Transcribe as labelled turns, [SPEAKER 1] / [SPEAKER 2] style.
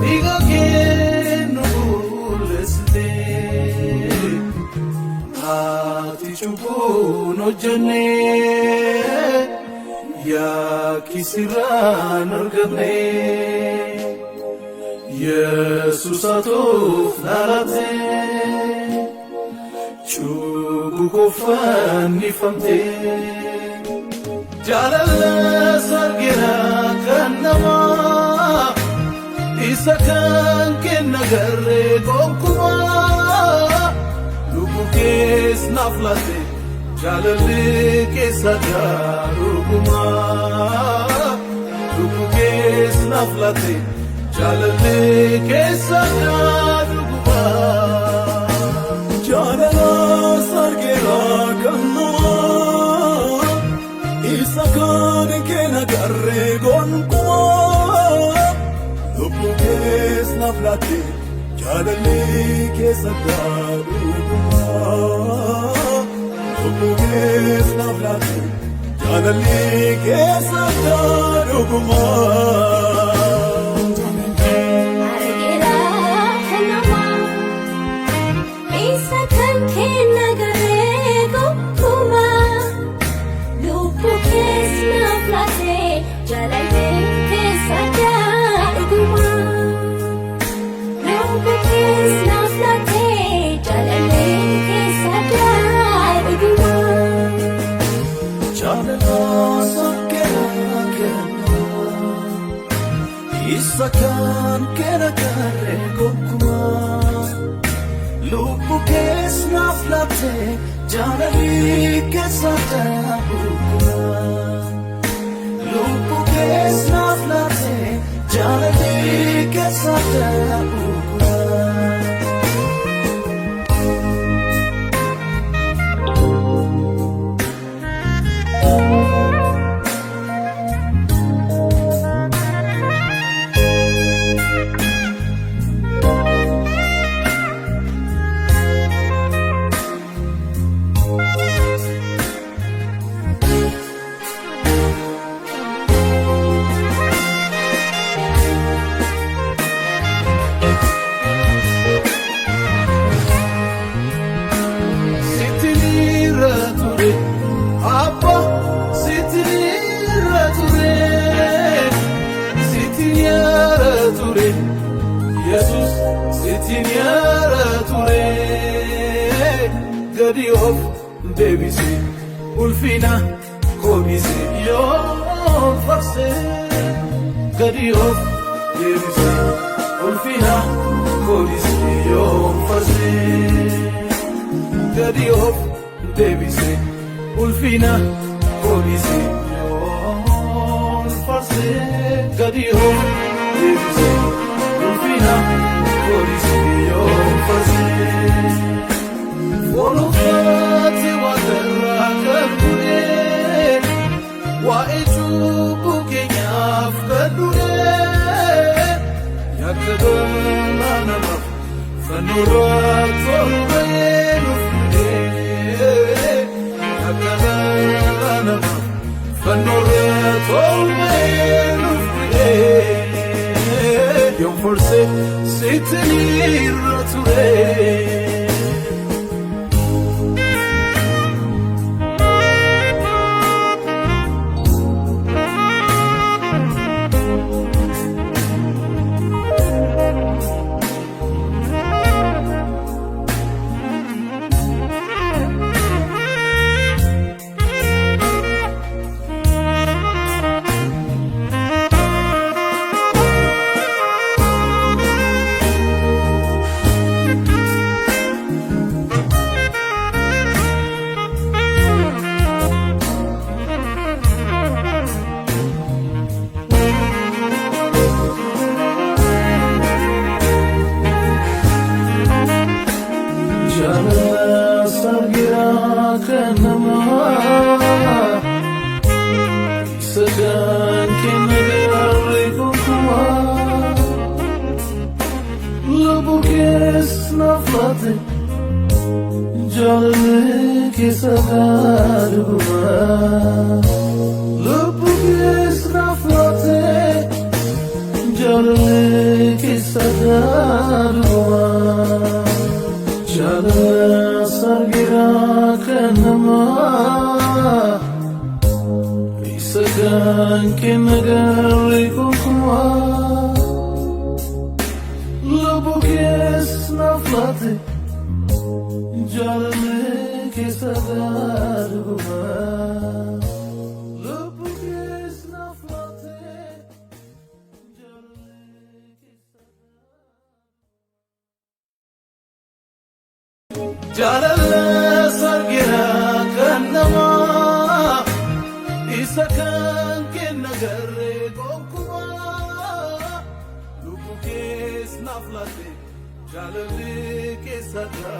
[SPEAKER 1] diga che non leste ati chubuno jane ya kisiran argamne Jesus atof nalate chubu kofani famte jalala sargira kanama isakan kenagare kokuma lubukes naflate jalale kesadaruguma lubukes naflate jalale kesadaruguma jalala sargira kanama isakan kenagare kokuma lubukes naflate jalale kesadaruguma lubukes naflate jalale kesadaruguma Isakan kenagare kokuma lubukes naflate jalali kesadaruguma lubukes naflate jalali kesadaruguma Jesus sitting here today Gadi of Debisi Ulfina Kobisi Yo Farse Gadi of Debisi Ulfina Kobisi Yo Farse Gadi of Debisi Ulfina Kobisi Yo Farse Gadi of Debisi Ulfina Kobisi Yo Farse Volofati Wadara Kadure Waitu Bukenyaf Kadure Yakadana Nanaf Fanurat Volbayenu Fude Yakadana Nanaf Fanurat Volbayenu Fude Yom Forse Sitini Rature Jalli kisadarwa Jalla sargira kanama Isakan kinagari kukwa Lubukis naflati Jalli kisadarwa Jalala sargira kanama isakan kenagare kokuma lubukes naflate jalali kesada